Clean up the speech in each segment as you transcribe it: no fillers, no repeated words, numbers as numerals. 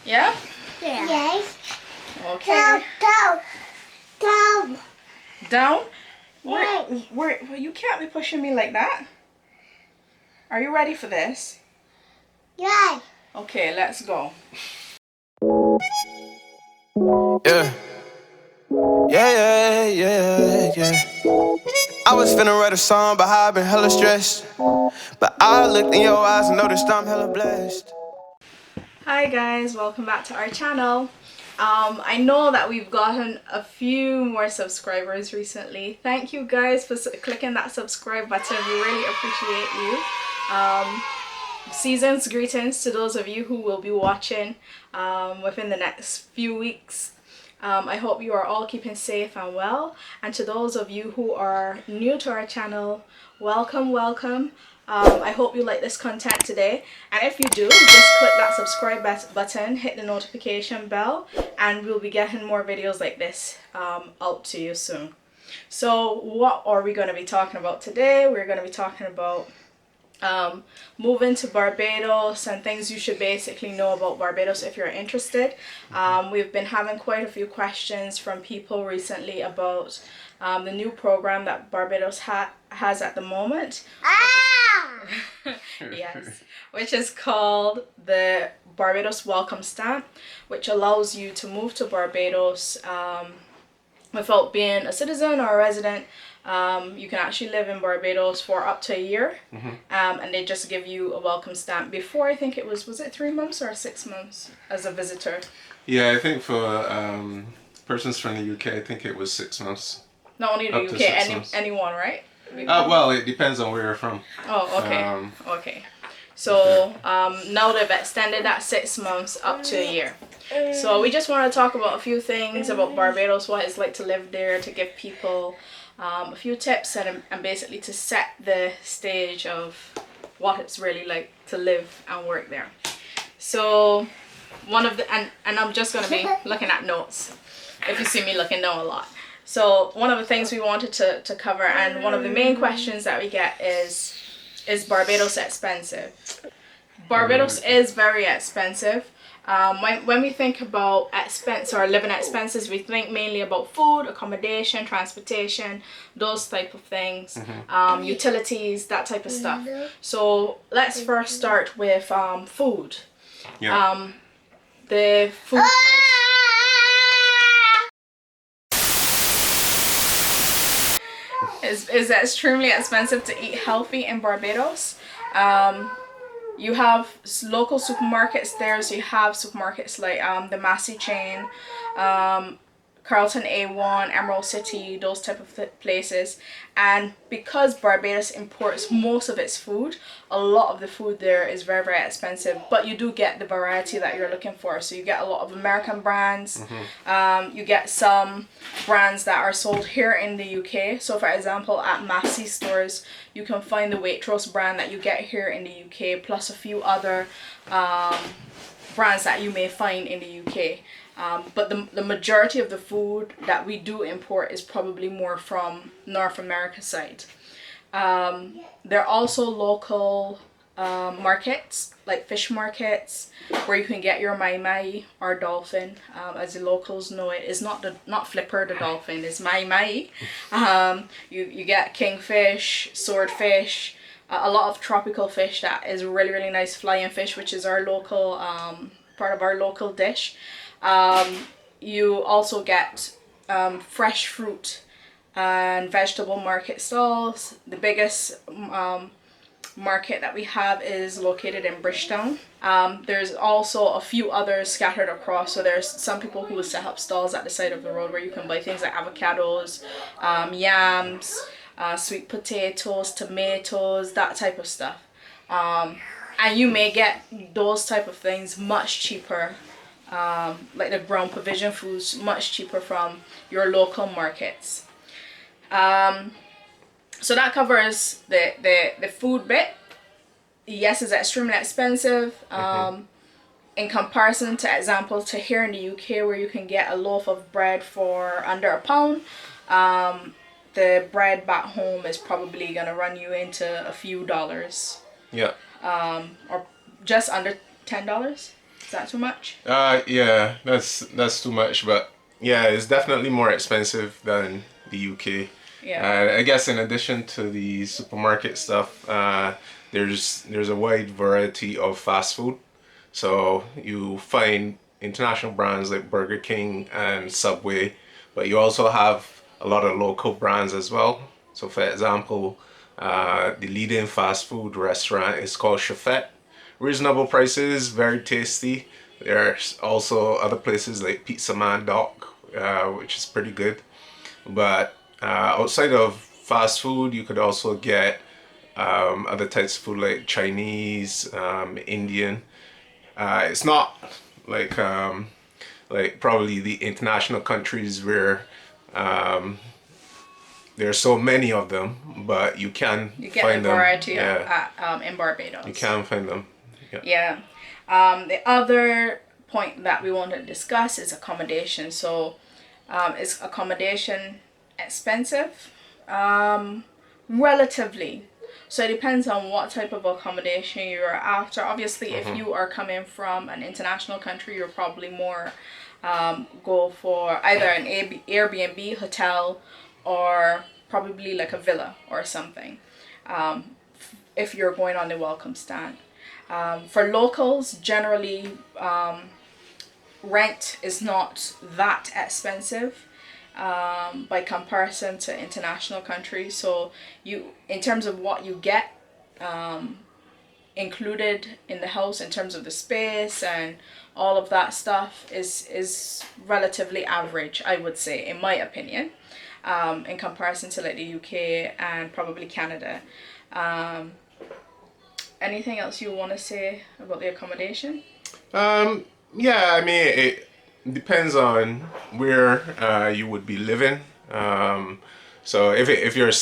Yeah? Yeah. Yes. Okay. Down. Down? Where, you can't be pushing me like that. Are you ready for this? Yeah. Okay, let's go. Yeah. Yeah. I was finna write a song, but I've been hella stressed. But I looked in your eyes and noticed I'm hella blessed. Hi guys, welcome back to our channel. I know that we've gotten a few more subscribers recently. Thank you guys for clicking that subscribe button. We really appreciate you. Season's greetings to those of you who will be watching within the next few weeks. I hope you are all keeping safe and well, and to those of you who are new to our channel, welcome. I hope you like this content today, and if you do, just click that subscribe button, hit the notification bell, and we'll be getting more videos like this out to you soon. So what are we going to be talking about today? We're going to be talking about moving to Barbados and things you should basically know about Barbados if you're interested. We've been having quite a few questions from people recently about the new program that Barbados has at the moment. Yes, which is called the Barbados Welcome Stamp, which allows you to move to Barbados without being a citizen or a resident. You can actually live in Barbados for up to a year, and they just give you a welcome stamp. Before, I think it was it 3 months or 6 months as a visitor? Yeah, I think for persons from the UK, I think it was 6 months. Not only the Up to UK, 6 months. anyone, right? Well, it depends on where you're from. Oh, okay. Okay. So now they've extended that 6 months up to a year. So we just want to talk about a few things about Barbados, what it's like to live there, to give people a few tips and basically to set the stage of what it's really like to live and work there. So one of the, and I'm just going to be looking at notes if you see me looking down a lot. So one of the things we wanted to cover, and one of the main questions that we get is Barbados expensive? Barbados is very expensive. When we think about expense or living expenses, we think mainly about food, accommodation, transportation, those type of things, utilities, that type of stuff. So let's first start with food. Yeah. The food is extremely expensive to eat healthy in Barbados. You have local supermarkets there, so you have supermarkets like the Massey chain, Carlton A1, Emerald City, those type of places. And because Barbados imports most of its food, a lot of the food there is very expensive, but you do get the variety that you're looking for. So you get a lot of American brands, you get some brands that are sold here in the UK. So for example, at Massey stores, you can find the Waitrose brand that you get here in the UK, plus a few other brands that you may find in the UK. But the majority of the food that we do import is probably more from North America side. There are also local markets, like fish markets, where you can get your mai or dolphin, as the locals know it. It's not flipper the dolphin, it's mai. You get kingfish, swordfish, a lot of tropical fish that is really nice, flying fish, which is our local part of our local dish. You also get fresh fruit and vegetable market stalls. The biggest market that we have is located in Bridgetown. There's also a few others scattered across, so there's some people who will set up stalls at the side of the road where you can buy things like avocados, yams, sweet potatoes, tomatoes, that type of stuff. And you may get those type of things much cheaper, like the ground provision foods, much cheaper from your local markets. So that covers the food bit. Yes, it's extremely expensive. In comparison to example to here in the UK, where you can get a loaf of bread for under £1, the bread back home is probably gonna run you into a few dollars. Yeah. Or just under $10. Is that too much? Yeah, that's too much, but yeah, it's definitely more expensive than the UK. Yeah. I guess in addition to the supermarket stuff, there's a wide variety of fast food. So you find international brands like Burger King and Subway, but you also have a lot of local brands as well. So for example, the leading fast food restaurant is called Chefette. Reasonable prices, very tasty. There's also other places like Pizza Man Doc, which is pretty good. But outside of fast food, you could also get other types of food like Chinese, Indian. It's not like like probably the international countries where there are so many of them, but you can You get find a them. variety Yeah, in Barbados. you can find them. Yeah. Yeah. The other point that we want to discuss is accommodation. So, is accommodation expensive? Relatively. So it depends on what type of accommodation you're after. Obviously, if you are coming from an international country, you're probably more go for either an Airbnb hotel or probably like a villa or something. If you're going on the welcome stand. For locals, generally, rent is not that expensive by comparison to international countries. So in terms of what you get included in the house, in terms of the space and all of that stuff, is relatively average, I would say, in my opinion, in comparison to like the UK and probably Canada. Anything else you want to say about the accommodation? Yeah, I mean, it depends on where you would be living. So if you're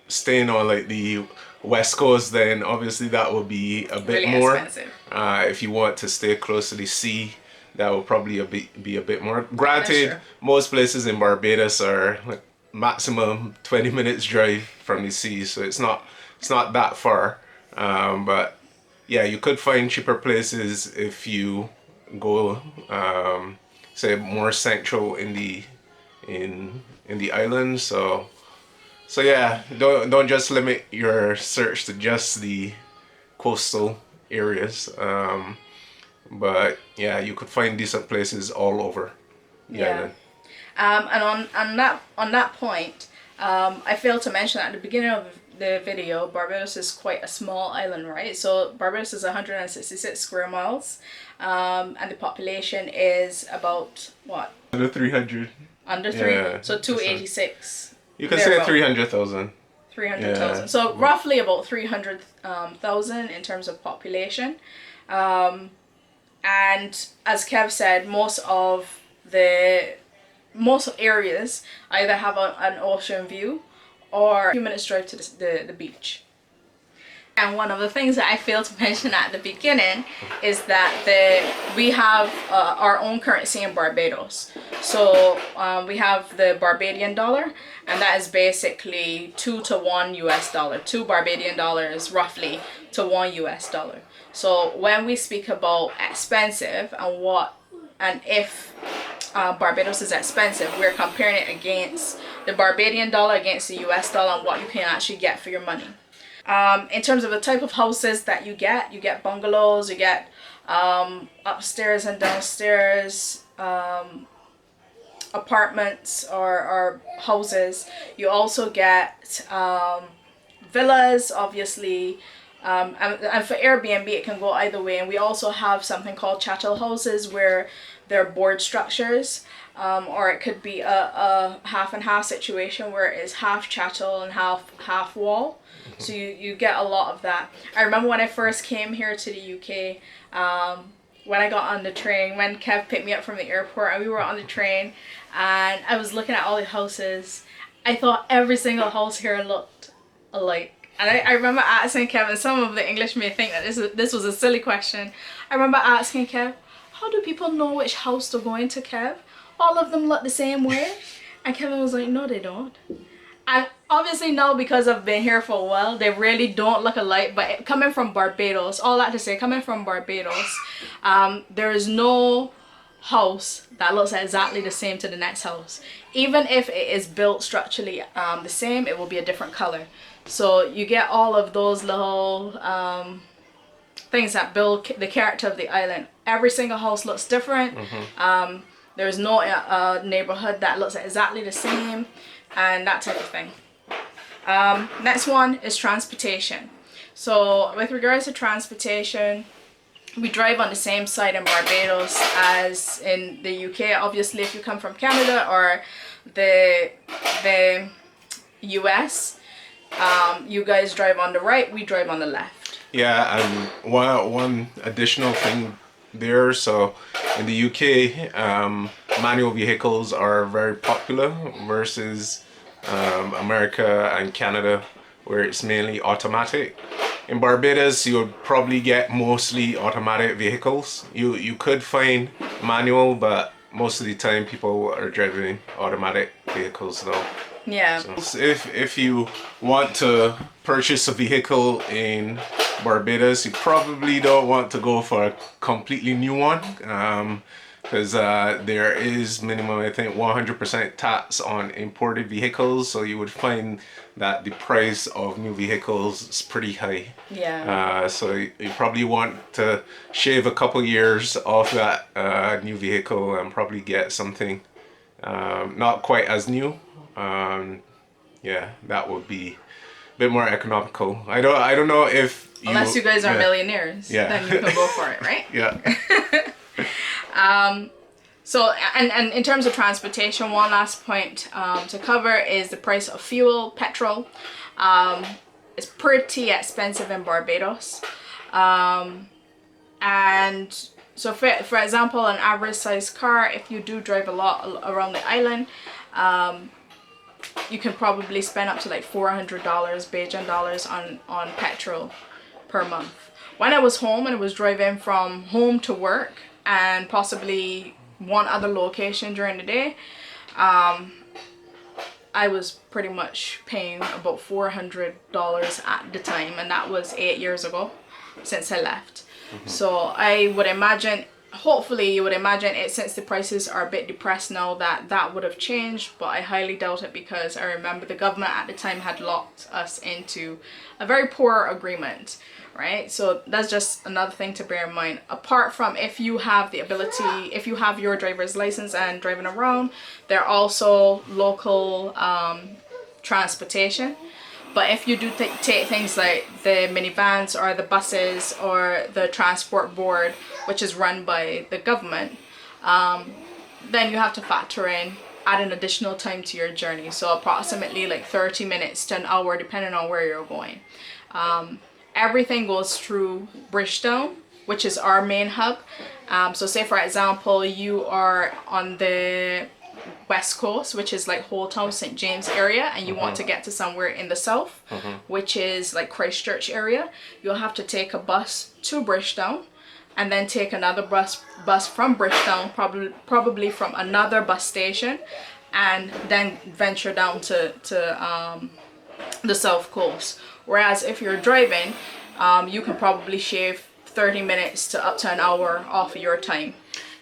staying on like the West Coast, then obviously that will be a bit Really more. expensive. If you want to stay close to the sea, that will probably be a bit more. Granted, true. most places in Barbados are like maximum 20 minutes drive from the sea, so it's not that far. But yeah, you could find cheaper places if you go say more central in the islands. So yeah, don't just limit your search to just the coastal areas. But yeah, you could find decent places all over the Yeah. island. And on that point, I failed to mention at the beginning of the video, Barbados is quite a small island, right? So Barbados is 166 square miles, and the population is about what? Under 300. Under three. Yeah, So 286. You can say 300,000. 300,000. Yeah. So roughly about 300,000 in terms of population. And as Kev said, most areas either have an ocean view or a few minutes drive to the beach. And one of the things that I failed to mention at the beginning is that we have our own currency in Barbados. So we have the Barbadian dollar, and that is basically 2 to 1 US dollar. 2 Barbadian dollars roughly to 1 US dollar. So when we speak about expensive and if Barbados is expensive, we're comparing it against the Barbadian dollar against the US dollar and what you can actually get for your money. In terms of the type of houses that you get bungalows, you get upstairs and downstairs apartments or houses. You also get villas, obviously, and for Airbnb it can go either way. And we also have something called chattel houses where they're board structures, or it could be a half and half situation where it's half chattel and half wall. So you get a lot of that. I remember when I first came here to the UK, when I got on the train, when Kev picked me up from the airport and we were on the train and I was looking at all the houses, I thought every single house here looked alike. And I remember asking Kev, and some of the English may think that this was a silly question. I remember asking Kev, how do people know which house to go into, Kev? All of them look the same way? And Kevin was like, no, they don't. And obviously now, because I've been here for a while, they really don't look alike. But coming from Barbados, all that to say, coming from Barbados, there is no house that looks exactly the same to the next house. Even if it is built structurally the same, it will be a different color. So you get all of those little things that build the character of the island. Every single house looks different. There's no neighborhood that looks exactly the same, and that type of thing. Next one is transportation. So with regards to transportation, we drive on the same side in Barbados as in the UK. Obviously, if you come from Canada or the US, you guys drive on the right, we drive on the left. Yeah, and one additional thing there. So in the UK, manual vehicles are very popular versus America and Canada, where it's mainly automatic. In Barbados, you would probably get mostly automatic vehicles. You could find manual, but most of the time people are driving automatic vehicles though. Yeah. So if you want to purchase a vehicle in Barbados, you probably don't want to go for a completely new one, because there is minimum, I think, 100% tax on imported vehicles, so you would find that the price of new vehicles is pretty high. Yeah. So you probably want to shave a couple years off that new vehicle and probably get something not quite as new. Yeah, that would be a bit more economical. I don't know if unless you guys are millionaires, yeah, then you can go for it, right? Yeah. So, and in terms of transportation, one last point to cover is the price of fuel, petrol. It's pretty expensive in Barbados. And so for example, an average size car, if you do drive a lot around the island, you can probably spend up to like $400 Bajan dollars on petrol per month. When I was home and I was driving from home to work and possibly one other location during the day, I was pretty much paying about $400 at the time, and that was 8 years ago since I left. So I would imagine, hopefully you would imagine it, since the prices are a bit depressed now, that would have changed, but I highly doubt it, because I remember the government at the time had locked us into a very poor agreement, right? So that's just another thing to bear in mind. Apart from, if you have the ability, if you have your driver's license and driving around, there are also local transportation. But if you do take things like the minivans or the buses or the transport board, which is run by the government, then you have to factor in add an additional time to your journey. So approximately like 30 minutes to an hour, depending on where you're going. Everything goes through Bridgetown, which is our main hub. So say for example, you are on the West Coast, which is like Holetown, St. James area, and you want to get to somewhere in the south, which is like Christchurch area, you'll have to take a bus to Bridgetown and then take another bus from Bridgetown, probably from another bus station, and then venture down to the south coast. Whereas if you're driving, you can probably shave 30 minutes to up to an hour off of your time.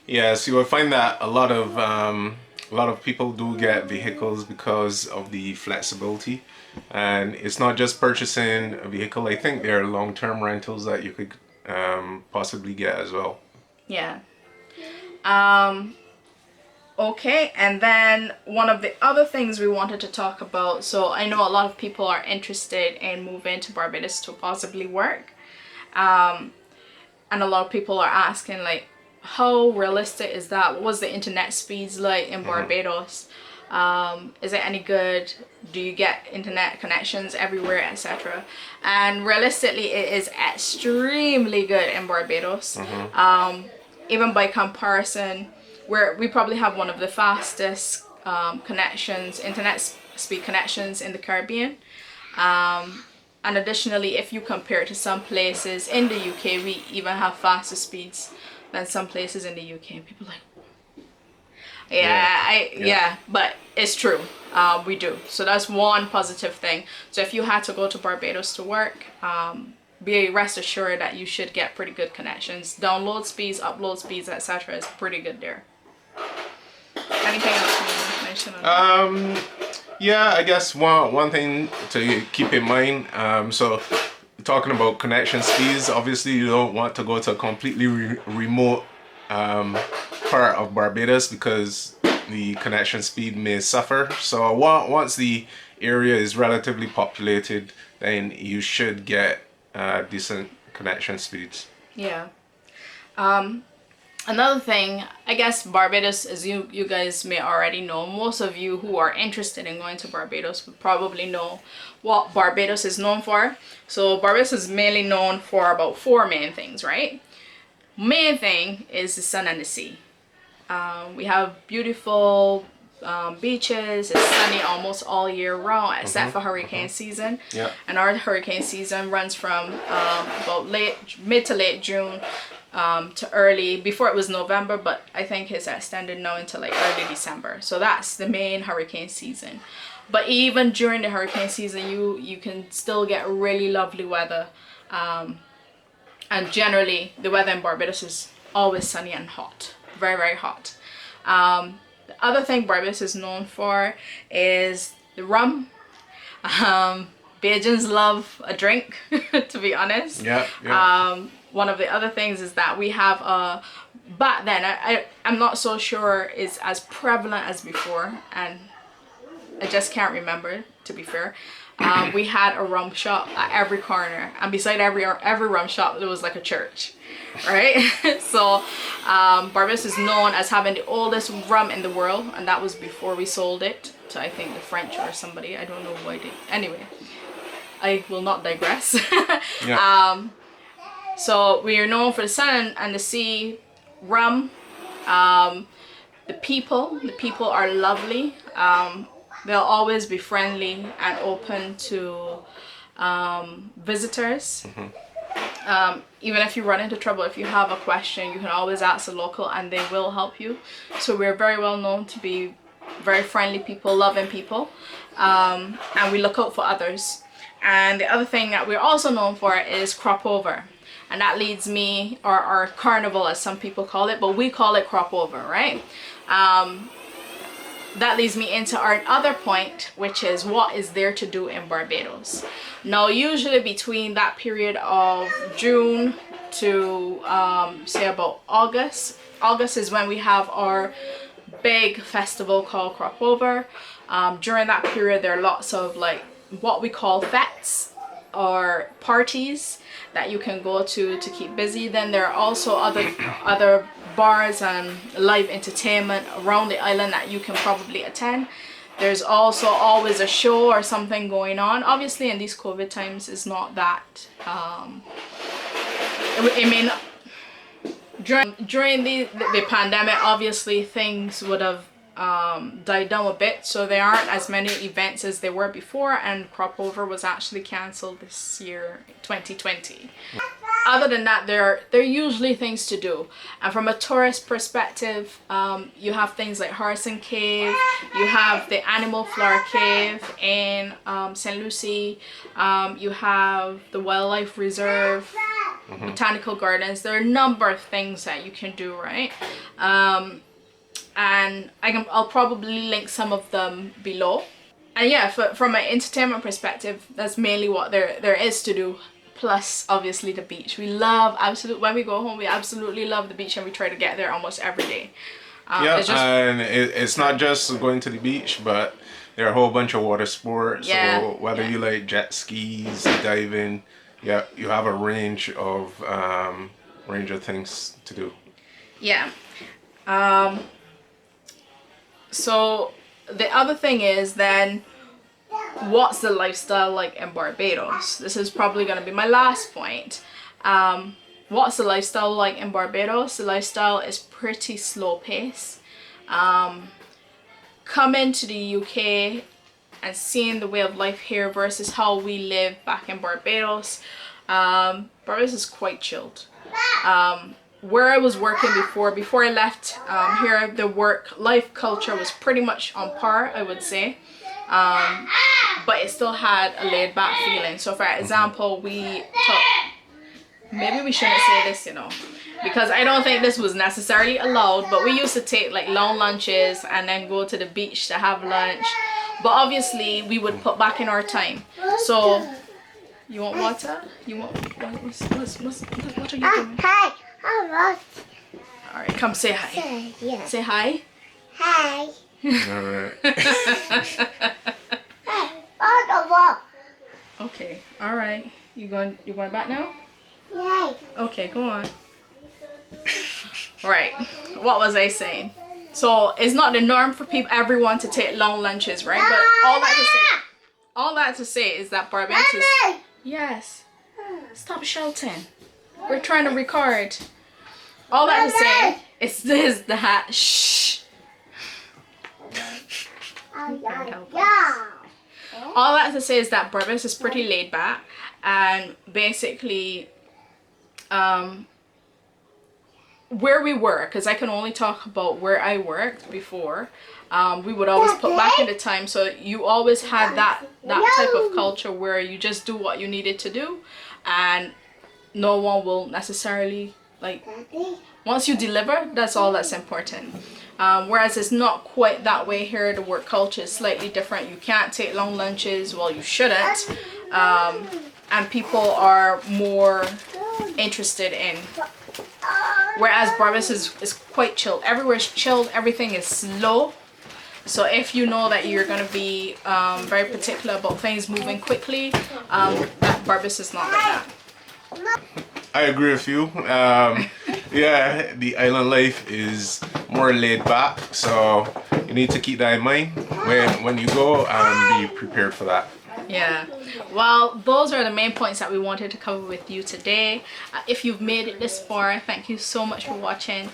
Yeah, so you will find that a lot of people do get vehicles because of the flexibility, and it's not just purchasing a vehicle. I think there are long-term rentals that you could possibly get as well. Yeah. Okay, and then one of the other things we wanted to talk about, so I know a lot of people are interested in moving to Barbados to possibly work, and a lot of people are asking like, how realistic is that? What was the internet speeds like in Barbados? Is it any good? Do you get internet connections everywhere, etc.? And realistically, it is extremely good in Barbados. Even by comparison, we probably have one of the fastest internet speed connections in the Caribbean. And additionally, if you compare it to some places in the UK, we even have faster speeds than some places in the UK. And people are like, Yeah, but it's true. We do. So that's one positive thing. So if you had to go to Barbados to work, be rest assured that you should get pretty good connections. Download speeds, upload speeds, etc. is pretty good there. Anything else you want to mention on that? Yeah, I guess one thing to keep in mind. So talking about connection speeds, obviously you don't want to go to a completely remote part of Barbados because the connection speed may suffer. So once the area is relatively populated, then you should get decent connection speeds. Yeah. Another thing, I guess Barbados, as you guys may already know, most of you who are interested in going to Barbados would probably know what Barbados is known for. So Barbados is mainly known for about 4 main things, right? Main thing is the sun and the sea. We have beautiful beaches. It's sunny almost all year round except for hurricane season. Yeah. And our hurricane season runs from about mid to late June to early, before it was November, but I think it's extended now into like early December. So that's the main hurricane season. But even during the hurricane season, you can still get really lovely weather. And generally, the weather in Barbados is always sunny and hot. Very, very hot. The other thing Barbados is known for is the rum. Bajans love a drink, to be honest. Yeah. One of the other things is that we have back then, I'm not so sure it's as prevalent as before, and I just can't remember, to be fair. We had a rum shop at every corner, and beside every rum shop there was like a church, right? So Barbados is known as having the oldest rum in the world, and that was before we sold it to, I think, the French or somebody. I don't know why they. Anyway, I will not digress. Yeah. So we are known for the sun and the sea, rum. The people are lovely. They'll always be friendly and open to visitors. Even if you run into trouble, if you have a question, you can always ask a local and they will help you. So we're very well known to be very friendly people, loving people, and we look out for others. And the other thing that we're also known for is crop over. And that leads me, or our carnival as some people call it, but we call it crop over, right? That leads me into our other point, which is what is there to do in Barbados. Now, usually between that period of June to say about August is when we have our big festival called Crop Over. During that period, there are lots of like what we call fetes or parties that you can go to keep busy. Then there are also other bars and live entertainment around the island that you can probably attend. There's also always a show or something going on. Obviously in these COVID times it's not that I mean during the pandemic, obviously things would have died down a bit, so there aren't as many events as there were before, and Crop Over was actually cancelled this year, 2020. Other than that, there are usually things to do, and from a tourist perspective, you have things like Harrison Cave, you have the Animal Flower Cave in St. Lucie, you have the Wildlife Reserve, Botanical Gardens. There are a number of things that you can do, right? And I'll probably link some of them below. And yeah, from an entertainment perspective, that's mainly what there is to do. Plus, obviously, the beach. We love when we go home, we absolutely love the beach, and we try to get there almost every day. And it's not just going to the beach, but there are a whole bunch of water sports. Yeah, so whether you like jet skis, diving, yeah, you have a range of things to do. Yeah. So the other thing is then, what's the lifestyle like in Barbados? This is probably going to be my last point. What's the lifestyle like in Barbados? The lifestyle is pretty slow pace. Coming to the UK and seeing the way of life here versus how we live back in Barbados, Barbados is quite chilled. where I was working before I left here, the work-life culture was pretty much on par, I would say. But it still had a laid-back feeling. So for example, we took, maybe we shouldn't say this, you know, because I don't think this was necessarily allowed, but we used to take like long lunches and then go to the beach to have lunch. But obviously we would put back in our time. So you want water? You want what are you doing? Hi. How All right, come say hi. Yeah. Say hi. Hi. Alright. Okay. All right. You going back now? Yay. Okay, go on. Right. What was I saying? So it's not the norm for everyone to take long lunches, right? But all that to say is that Barbados is... Yes. Stop shouting. We're trying to record. All that to say is this, that... Shh. All that to say is that Barbados is pretty laid back, and basically where we were, because I can only talk about where I worked before, we would always put back in the time, so you always had that type of culture where you just do what you needed to do, and no one will necessarily, like, once you deliver, that's all that's important. Whereas it's not quite that way here. The work culture is slightly different. You can't take long lunches. Well, you shouldn't. And people are more interested in. Whereas Barbados is quite chilled. Everywhere's chilled. Everything is slow. So if you know that you're going to be very particular about things moving quickly, Barbados is not like that. I agree with you. Yeah, the island life is more laid back, so you need to keep that in mind when you go and be prepared for that. Yeah, well, those are the main points that we wanted to cover with you today. If you've made it this far, thank you so much for watching.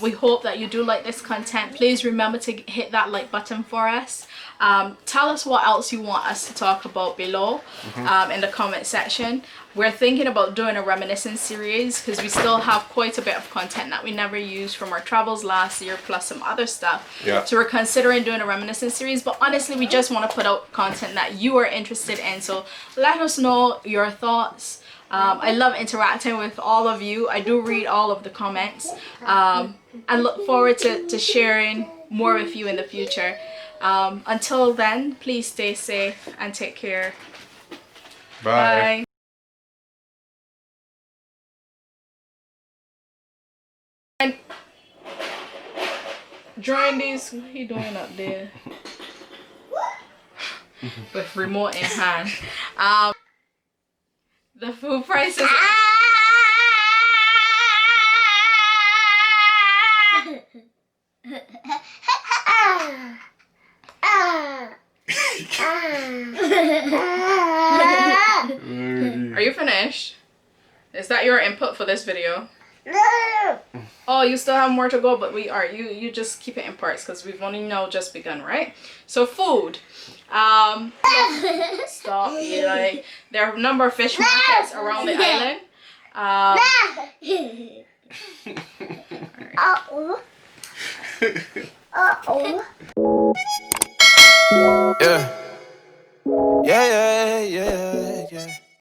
We hope that you do like this content. Please remember to hit that like button for us. Tell us what else you want us to talk about below in the comment section. We're thinking about doing a reminiscence series because we still have quite a bit of content that we never used from our travels last year, plus some other stuff. Yeah. So we're considering doing a reminiscence series, but honestly, we just want to put out content that you are interested in. So let us know your thoughts. I love interacting with all of you. I do read all of the comments, and look forward to sharing more with you in the future. Until then, please stay safe and take care. Bye. Bye. And join these. What are you doing up there? With remote in hand. The food prices. Are you finished? Is that your input for this video? Oh, you still have more to go, but you just keep it in parts because we've only now just begun, right? So food. Stop, Eli. There are a number of fish markets around the island. Yeah. Yeah, yeah.